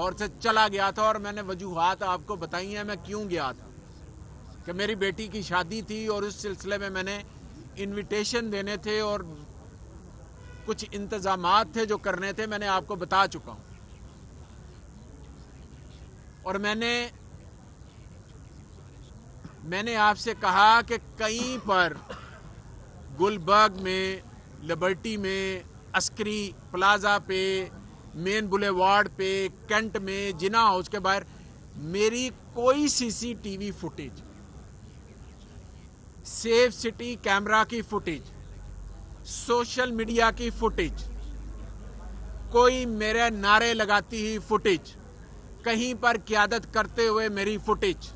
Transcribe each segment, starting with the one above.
اور سے چلا گیا تھا اور میں نے وجوہات آپ کو بتائی ہیں میں کیوں گیا تھا کہ میری بیٹی کی شادی تھی اور اس سلسلے میں نے انویٹیشن دینے تھے اور کچھ انتظامات تھے جو کرنے تھے، میں نے آپ کو بتا چکا ہوں۔ اور میں نے آپ سے کہا کہ کہیں پر گلبرگ میں، لبرٹی میں، عسکری پلازا پہ، مین بولیوارڈ پہ، کینٹ میں، جنا ہاؤس کے باہر میری کوئی C C T V footage, safe city camera کی فوٹیج، سوشل میڈیا کی فوٹیج، کوئی میرے نعرے لگاتی ہوئی فوٹیج، کہیں پر قیادت کرتے ہوئے میری فوٹیج،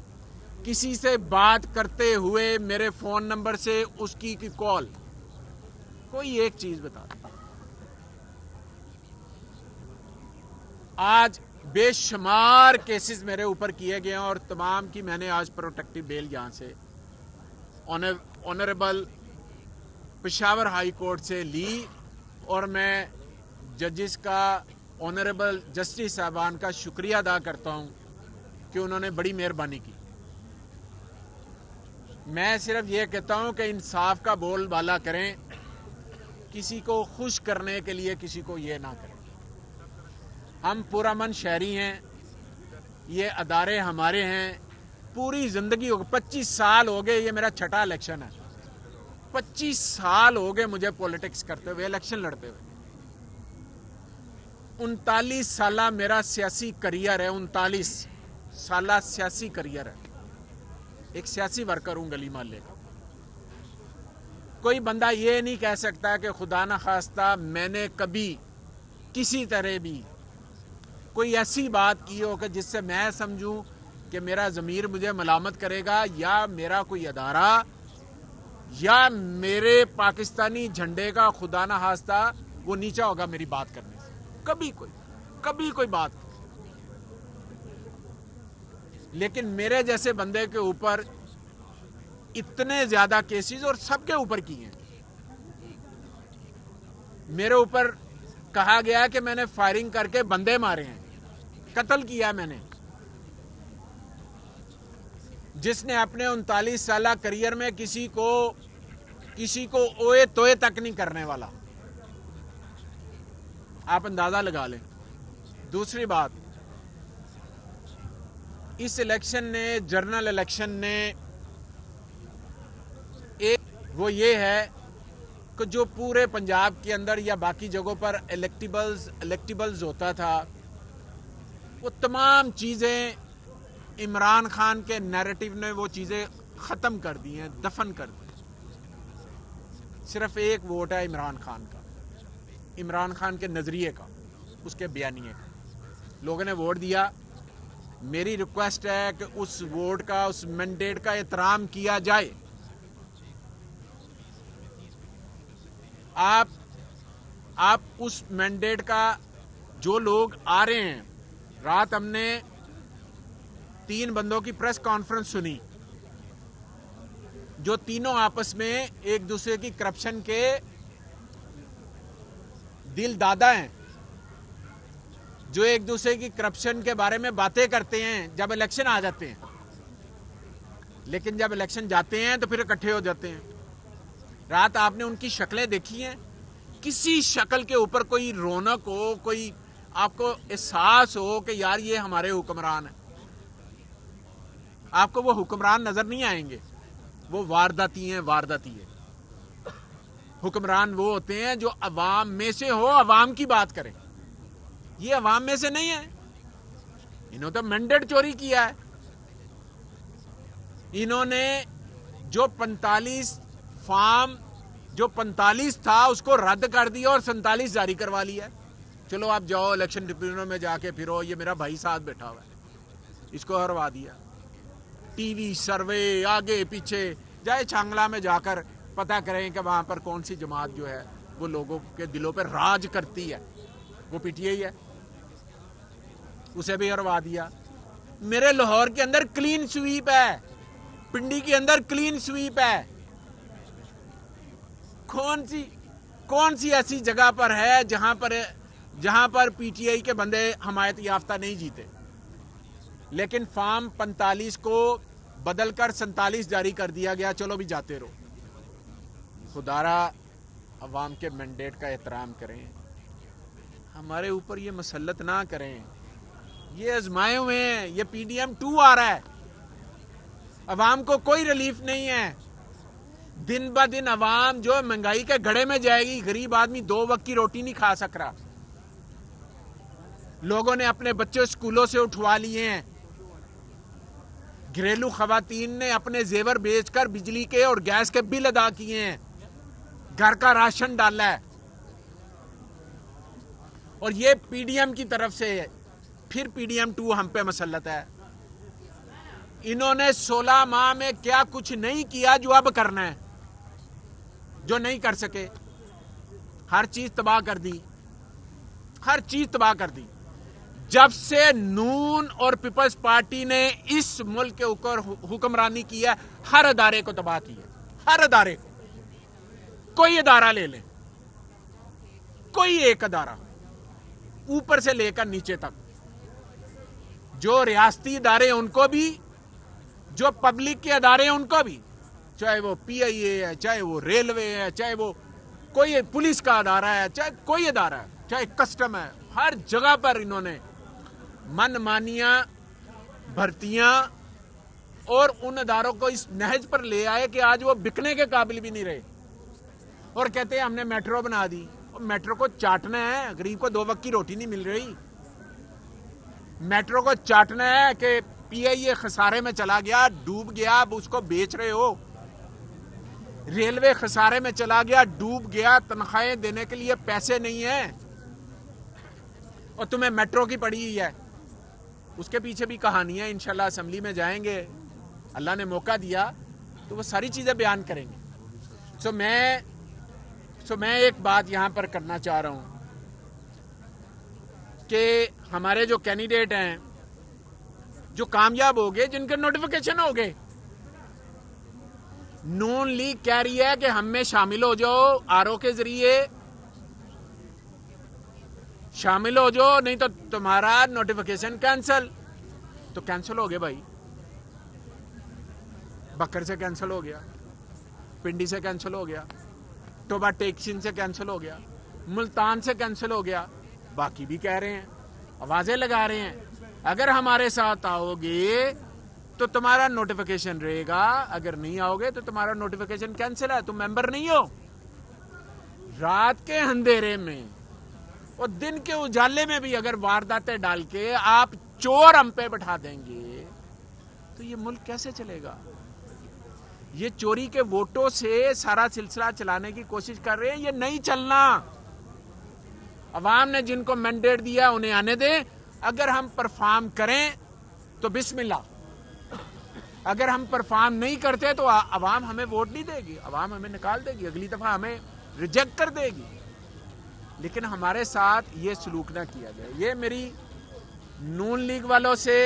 کسی سے بات کرتے ہوئے میرے فون نمبر سے اس کی کال، کوئی ایک چیز بتا دیں۔ آج بے شمار کیسز میرے اوپر کیے گئے ہیں اور تمام کی میں نے آج پروٹیکٹیو بیل یہاں سے آنریبل پشاور ہائی کورٹ سے لی، اور میں ججز کا، آنریبل جسٹس صاحبان کا شکریہ ادا کرتا ہوں کہ انہوں نے بڑی مہربانی کی۔ میں صرف یہ کہتا ہوں کہ انصاف کا بول بالا کریں، کسی کو خوش کرنے کے لیے کسی کو یہ نہ کریں۔ ہم پرامن شہری ہیں، یہ ادارے ہمارے ہیں، پوری زندگی 25 سال ہو گئے، یہ میرا چھٹا الیکشن ہے، 25 سال ہو گئے مجھے پولیٹکس کرتے ہوئے، الیکشن لڑتے ہوئے۔ 39 سالہ میرا سیاسی کریئر ہے، 39 سالہ سیاسی کریئر ہے، ایک سیاسی ورکر ہوں گلی محلے کا۔ کوئی بندہ یہ نہیں کہہ سکتا کہ خدا نخواستہ میں نے کبھی کسی طرح بھی کوئی ایسی بات کی ہو کہ جس سے میں سمجھوں کہ میرا ضمیر مجھے ملامت کرے گا، یا میرا کوئی ادارہ یا میرے پاکستانی جھنڈے کا خدا نخواستہ وہ نیچا ہوگا میری بات کرنے سے، کبھی کوئی بات نہیں۔ لیکن میرے جیسے بندے کے اوپر اتنے زیادہ کیسز، اور سب کے اوپر کی ہیں۔ میرے اوپر کہا گیا کہ میں نے فائرنگ کر کے بندے مارے ہیں، قتل کیا میں نے۔ جس نے اپنے 39 سالہ کریئر میں کسی کو اوئے توئے تک نہیں کرنے والا، آپ اندازہ لگا لیں۔ دوسری بات، اس الیکشن نے، جنرل الیکشن نے، وہ یہ ہے کہ جو پورے پنجاب کے اندر یا باقی جگہوں پر الیکٹیبلز ہوتا تھا، وہ تمام چیزیں عمران خان کے نیریٹو نے وہ چیزیں ختم کر دی ہیں، دفن کر دی۔ صرف ایک ووٹ ہے عمران خان کا، عمران خان کے نظریے کا، اس کے بیانیے کا۔ لوگوں نے ووٹ دیا، میری ریکویسٹ ہے کہ اس ووٹ کا، اس مینڈیٹ کا احترام کیا جائے۔ آپ اس مینڈیٹ کا، جو لوگ آ رہے ہیں، رات ہم نے 3 بندوں کی پریس کانفرنس سنی جو تینوں آپس میں ایک دوسرے کی کرپشن کے دل دادا ہیں، جو ایک دوسرے کی کرپشن کے بارے میں باتیں کرتے ہیں جب الیکشن آ جاتے ہیں، لیکن جب الیکشن جاتے ہیں تو پھر اکٹھے ہو جاتے ہیں۔ رات آپ نے ان کی شکلیں دیکھی ہیں، کسی شکل کے اوپر کوئی رونق ہو، کوئی آپ کو احساس ہو کہ یار یہ ہمارے حکمران ہیں؟ آپ کو وہ حکمران نظر نہیں آئیں گے، وہ وارداتی ہیں۔ حکمران وہ ہوتے ہیں جو عوام میں سے ہو، عوام کی بات کریں۔ یہ عوام میں سے نہیں ہے، انہوں نے تو مینڈیٹ چوری کیا ہے۔ انہوں نے جو 45 فارم، جو 45 تھا اس کو رد کر دیا اور 47 جاری کروا لیا۔ چلو آپ جاؤ الیکشن ٹریبیونل میں جا کے پھرو، یہ میرا بھائی ساتھ بیٹھا ہوا ہے، اس کو ہروا دیا۔ ٹی وی سروے آگے پیچھے، جائے چانگلہ میں جا کر پتہ کریں کہ وہاں پر کون سی جماعت جو ہے وہ لوگوں کے دلوں پر راج کرتی ہے، وہ پی ٹی آئی ہے، اسے بھی ہروا دیا۔ میرے لاہور کے اندر کلین سویپ ہے، پنڈی کے اندر کلین سویپ ہے۔ کون سی ایسی جگہ پر ہے جہاں پر جہاں پر پی ٹی آئی کے بندے حمایت یافتہ نہیں جیتے، لیکن فارم 45 کو بدل کر 47 جاری کر دیا گیا. چلو بھی جاتے رہو. خدارا عوام کے مینڈیٹ کا احترام کریں، ہمارے اوپر یہ مسلط نہ کریں. یہ آزمائے ہوئے ہیں، یہ پی ڈی ایم 2 آ رہا ہے. عوام کو کوئی ریلیف نہیں ہے. دن با دن عوام جو مہنگائی کے گڑھے میں جائے گی. غریب آدمی 2 وقت کی روٹی نہیں کھا سک رہا. لوگوں نے اپنے بچے اسکولوں سے اٹھوا لیے ہیں. گھریلو خواتین نے اپنے زیور بیچ کر بجلی کے اور گیس کے بل ادا کیے ہیں. گھر کا راشن ڈالا ہے. اور یہ پی ڈی ایم کی طرف سے ہے. پھر پی ڈی ایم 2 ہم پہ مسلط ہے. انہوں نے 16 ماہ میں کیا کچھ نہیں کیا جو اب کرنا ہے، جو نہیں کر سکے. ہر چیز تباہ کر دی، ہر چیز تباہ کر دی. جب سے نون اور پیپلز پارٹی نے اس ملک کے اوپر حکمرانی کی ہے، ہر ادارے کو تباہ کی ہے. ہر ادارے کو. کوئی ادارہ لے لیں، کوئی ایک ادارہ اوپر سے لے کر نیچے تک، جو ریاستی ادارے ہیں ان کو بھی، جو پبلک کے ادارے ہیں ان کو بھی، چاہے وہ پی آئی اے ہے، چاہے وہ ریلوے ہے، چاہے وہ کوئی پولیس کا ادارہ ہے، چاہے کوئی ادارہ ہے، چاہے کسٹم ہے. ہر جگہ پر انہوں نے من مانیاں بھرتیاں اور ان اداروں کو اس نہج پر لے آئے کہ آج وہ بکنے کے قابل بھی نہیں رہے. اور کہتے ہیں ہم نے میٹرو بنا دی. میٹرو کو چاٹنا ہے. غریب کو 2 وقت کی روٹی نہیں مل رہی. میٹرو کو چاٹنا ہے کہ پی آئی اے خسارے میں چلا گیا، ڈوب گیا، اب اس کو بیچ رہے ہو. ریلوے خسارے میں چلا گیا، ڈوب گیا، تنخواہیں دینے کے لیے پیسے نہیں ہیں، اور تمہیں میٹرو کی پڑی ہوئی ہے. اس کے پیچھے بھی کہانیاں انشاءاللہ اسمبلی میں جائیں گے. اللہ نے موقع دیا تو وہ ساری چیزیں بیان کریں گے. میں ایک بات یہاں پر کرنا چاہ رہا ہوں کہ ہمارے جو کینڈیڈیٹ ہیں جو کامیاب ہو گئے، جن کے نوٹیفیکیشن ہو گئے، نون لیگ کہہ رہی ہے کہ ہم میں شامل ہو جاؤ، آر او کے ذریعے شامل ہو جاؤ، نہیں تو تمہارا نوٹیفیکیشن کینسل. تو کینسل ہو گئے بھائی. بکر سے کینسل ہو گیا، پنڈی سے کینسل ہو گیا، ٹوبا ٹیکسن سے کینسل ہو گیا، ملتان سے کینسل ہو گیا. باقی بھی کہہ رہے ہیں، آوازیں لگا رہے ہیں اگر ہمارے ساتھ آؤ گے تو تمہارا نوٹیفیکیشن رہے گا، اگر نہیں آؤ گے تو تمہارا نوٹیفیکیشن کینسل ہے، تم ممبر نہیں ہو. رات کے اندھیرے میں اور دن کے اجالے میں بھی اگر وارداتیں ڈال کے آپ چور ہم پہ بٹھا دیں گے تو یہ ملک کیسے چلے گا؟ یہ چوری کے ووٹوں سے سارا سلسلہ چلانے کی کوشش کر رہے ہیں. یہ نہیں چلنا. عوام نے جن کو مینڈیٹ دیا انہیں آنے دیں. اگر ہم پرفارم کریں تو بسم اللہ، اگر ہم پرفارم نہیں کرتے تو عوام ہمیں ووٹ نہیں دے گی، عوام ہمیں نکال دے گی، اگلی دفعہ ہمیں ریجیکٹ کر دے گی. لیکن ہمارے ساتھ یہ سلوک نہ کیا جائے. یہ میری نون لیگ والوں سے،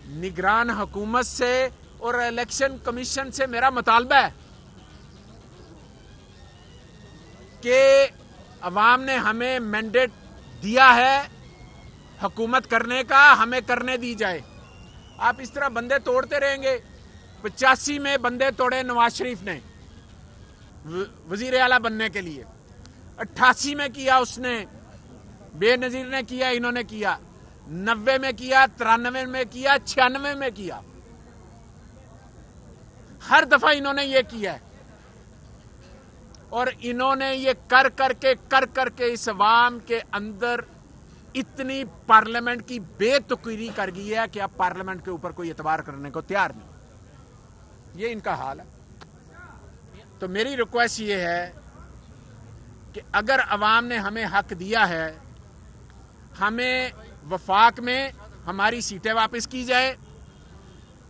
نگران حکومت سے اور الیکشن کمیشن سے میرا مطالبہ ہے کہ عوام نے ہمیں مینڈیٹ دیا ہے حکومت کرنے کا، ہمیں کرنے دی جائے. آپ اس طرح بندے توڑتے رہیں گے. 85 میں بندے توڑے نواز شریف نے وزیر اعلیٰ بننے کے لیے، 88 میں کیا اس نے، بے نظیر نے کیا، انہوں نے کیا، 90 میں کیا، 93 میں کیا، 96 میں کیا. ہر دفعہ انہوں نے یہ کیا ہے. اور انہوں نے یہ کر کر کے اس عوام کے اندر اتنی پارلیمنٹ کی بے تقرری کر گئی ہے کہ اب پارلیمنٹ کے اوپر کوئی اعتبار کرنے کو تیار نہیں. یہ ان کا حال ہے. تو میری ریکویسٹ یہ ہے کہ اگر عوام نے ہمیں حق دیا ہے، ہمیں وفاق میں ہماری سیٹیں واپس کی جائے،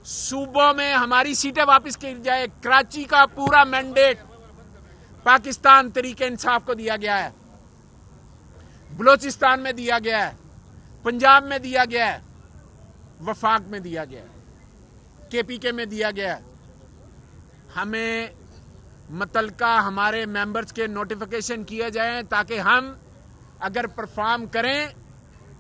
صوبوں میں ہماری سیٹیں واپس کی جائے. کراچی کا پورا مینڈیٹ پاکستان تحریک انصاف کو دیا گیا ہے، بلوچستان میں دیا گیا ہے، پنجاب میں دیا گیا ہے، وفاق میں دیا گیا ہے، کے پی کے میں دیا گیا ہے. ہمیں متعلقہ ہمارے ممبرز کے نوٹیفیکیشن کیے جائیں تاکہ ہم اگر پرفارم کریں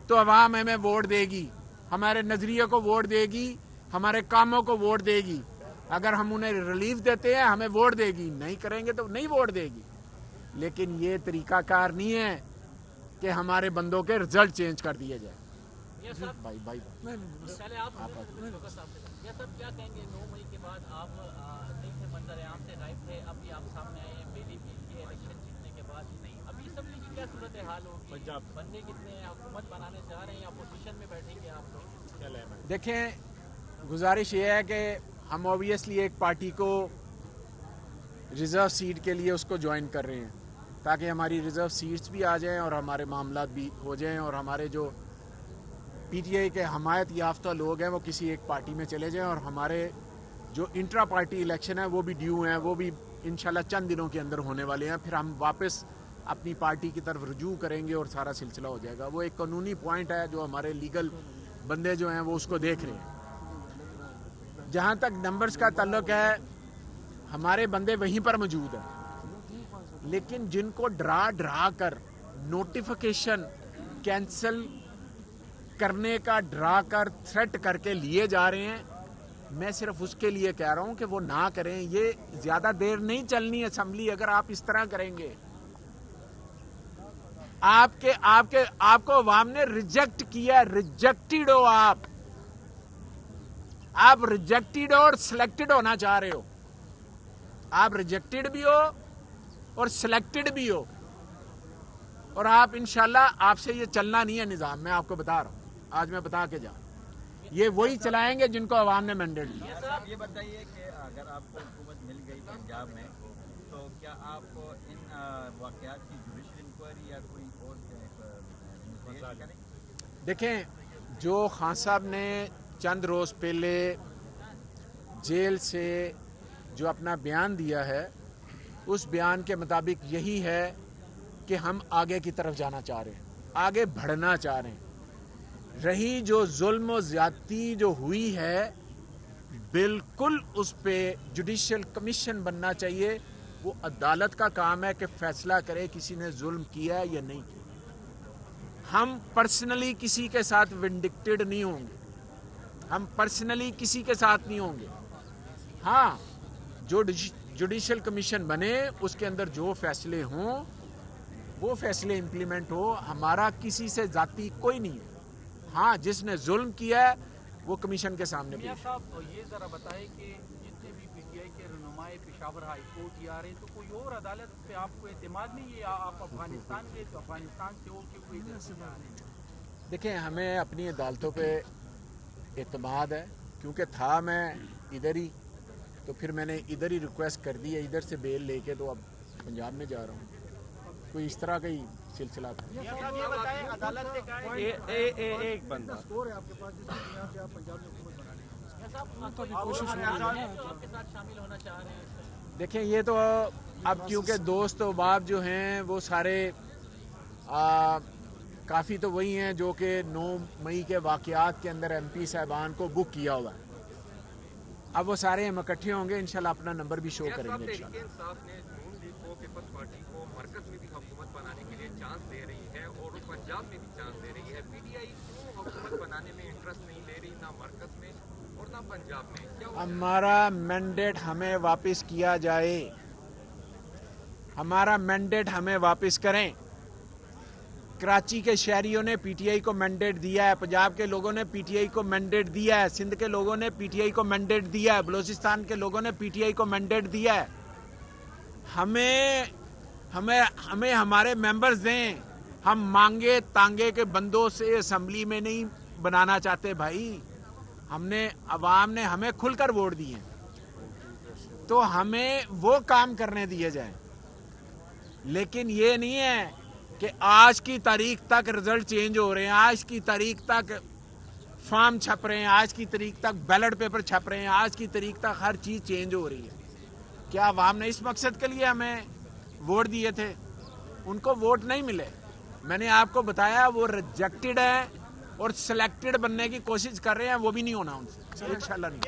تو عوام ہمیں ووٹ دے گی, ہمارے نظریے کو ووٹ دے گی, ہمارے کاموں کو ووٹ دے گی. اگر ہم انہیں ریلیف دیتے ہیں ہمیں ووٹ دے گی, نہیں کریں گے تو نہیں ووٹ دے گی. لیکن یہ طریقہ کار نہیں ہے کہ ہمارے بندوں کے رزلٹ چینج کر دیے جائیں. بھائی سب کیا کہیں گے 9 مئی کے بعد آپ منظر عام سے غائب تھے, ابھی آپ سامنے آئے ہیں بیلی کے الیکشن جیتنے کے بعد. نہیں ابھی اسمبلی کی کیا صورت حال ہوگی, پنجاب بننے کتنے ہیں, حکومت بنانے چاہ رہے ہیں, اپوزیشن میں بیٹھیں گے آپ لوگ؟ دیکھیں, گزارش یہ ہے کہ ہم اوبیسلی ایک پارٹی کو ریزرو سیٹ کے لیے اس کو جوائن کر رہے ہیں تاکہ ہماری ریزرو سیٹس بھی آ جائیں اور ہمارے معاملات بھی ہو جائیں اور ہمارے جو پی ٹی آئی کے حمایت یافتہ لوگ ہیں وہ کسی ایک پارٹی میں چلے جائیں اور ہمارے جو انٹرا پارٹی الیکشن ہے وہ بھی ڈیو ہیں, وہ بھی انشاءاللہ چند دنوں کے اندر ہونے والے ہیں. پھر ہم واپس اپنی پارٹی کی طرف رجوع کریں گے اور سارا سلسلہ ہو جائے گا. وہ ایک قانونی پوائنٹ ہے جو ہمارے لیگل بندے جو ہیں وہ اس کو دیکھ رہے ہیں. جہاں تک نمبرز کا تعلق ہے, ہمارے بندے وہیں پر موجود ہیں, لیکن جن کو ڈرا کر نوٹیفیکیشن کینسل کرنے کا ڈرا کر تھریٹ کر کے لیے جا رہے ہیں, میں صرف اس کے لیے کہہ رہا ہوں کہ وہ نہ کریں. یہ زیادہ دیر نہیں چلنی اسمبلی اگر آپ اس طرح کریں گے. آپ کو عوام نے ریجیکٹ کیا, ریجیکٹڈ ہو آپ ریجیکٹڈ اور سلیکٹڈ ہونا چاہ رہے ہو. آپ ریجیکٹڈ بھی ہو اور سلیکٹڈ بھی ہو, اور آپ انشاءاللہ آپ سے یہ چلنا نہیں ہے نظام. میں آپ کو بتا رہا ہوں, آج میں بتا کے جاؤں, یہ وہی چلائیں گے جن کو عوام نے مینڈیٹ دیا. یہ بتائیے کہ اگر آپ کو حکومت مل گئی پنجاب میں تو کیا آپ ان واقعات کی جوڈیشل انکوائری یا کوئی اور کریں؟ دیکھیں, جو خان صاحب نے چند روز پہلے جیل سے جو اپنا بیان دیا ہے, اس بیان کے مطابق یہی ہے کہ ہم آگے کی طرف جانا چاہ رہے ہیں, آگے بڑھنا چاہ رہے ہیں. رہی جو ظلم و زیادتی جو ہوئی ہے, بالکل اس پہ جوڈیشل کمیشن بننا چاہیے. وہ عدالت کا کام ہے کہ فیصلہ کرے کسی نے ظلم کیا ہے یا نہیں کیا. ہم پرسنلی کسی کے ساتھ ونڈکٹڈ نہیں ہوں گے, ہم پرسنلی کسی کے ساتھ نہیں ہوں گے. ہاں, جو جوڈیشل کمیشن بنے اس کے اندر جو فیصلے ہوں وہ فیصلے امپلیمنٹ ہو. ہمارا کسی سے ذاتی کوئی نہیں ہے. ہاں, جس نے ظلم کیا ہے وہ کمیشن کے سامنے پیش. صاحب یہ ذرا بتائیں کہ جتنے بھی پی ٹی آئی کے رہنمائی پشاور ہائی کورٹ جا رہے ہیں تو کوئی اور عدالت پہ آپ کو اعتماد نہیں ہے؟ آپ افغانستان گئے تو افغانستان سے ہو کے کوئی جا رہے ہیں؟ دیکھیں, ہمیں اپنی عدالتوں پہ اعتماد ہے, کیونکہ تھا میں ادھر ہی, تو پھر میں نے ادھر ہی ریکویسٹ کر دی ہے, ادھر سے بیل لے کے تو اب پنجاب میں جا رہا ہوں. کوئی اس طرح کا ہی سلسلہ تھا. ایک بندہ دیکھیں, یہ تو اب کیونکہ دوست و باپ جو ہیں وہ سارے کافی تو وہی ہیں جو کہ 9 مئی کے واقعات کے اندر ایم پی صاحبان کو بک کیا ہوا ہے. اب وہ سارے ہم اکٹھے ہوں گے, انشاءاللہ اپنا نمبر بھی شو کریں گے. پارٹی کو مرکز میں بھی حکومت بنانے کے لیے چانس دے رہی ہے اور پنجاب میں بھی چانس دے رہی ہے. پی ٹی آئی کیوں حکومت بنانے میں انٹرسٹ نہیں لے رہی, نہ مرکز میں اور نہ پنجاب میں؟ ہمارا مینڈیٹ ہمیں واپس کیا جائے, ہمارا مینڈیٹ ہمیں واپس کریں. کراچی کے شہریوں نے پی ٹی آئی کو مینڈیٹ دیا ہے, پنجاب کے لوگوں نے پی ٹی آئی کو مینڈیٹ دیا ہے, سندھ کے لوگوں نے پی ٹی آئی کو مینڈیٹ دیا ہے, بلوچستان کے لوگوں نے پی ٹی آئی کو مینڈیٹ دیا ہے. ہمیں ہمارے ممبرز دیں. ہم مانگے تانگے کے بندوں سے اسمبلی میں نہیں بنانا چاہتے بھائی. عوام نے ہمیں کھل کر ووٹ دیے, تو ہمیں وہ کام کرنے دیے جائیں. لیکن یہ نہیں ہے کہ آج کی تاریخ تک رزلٹ چینج ہو رہے ہیں, آج کی تاریخ تک فارم چھپ رہے ہیں, آج کی تاریخ تک بیلٹ پیپر چھپ رہے ہیں, آج کی تاریخ تک ہر چیز چینج ہو رہی ہے. کیا عوام نے اس مقصد کے لیے ہمیں ووٹ دیے تھے؟ ان کو ووٹ نہیں ملے. میں نے آپ کو بتایا وہ ریجیکٹڈ ہے اور سلیکٹڈ بننے کی کوشش کر رہے ہیں, وہ بھی نہیں ہونا ان سے انشاءاللہ نہیں.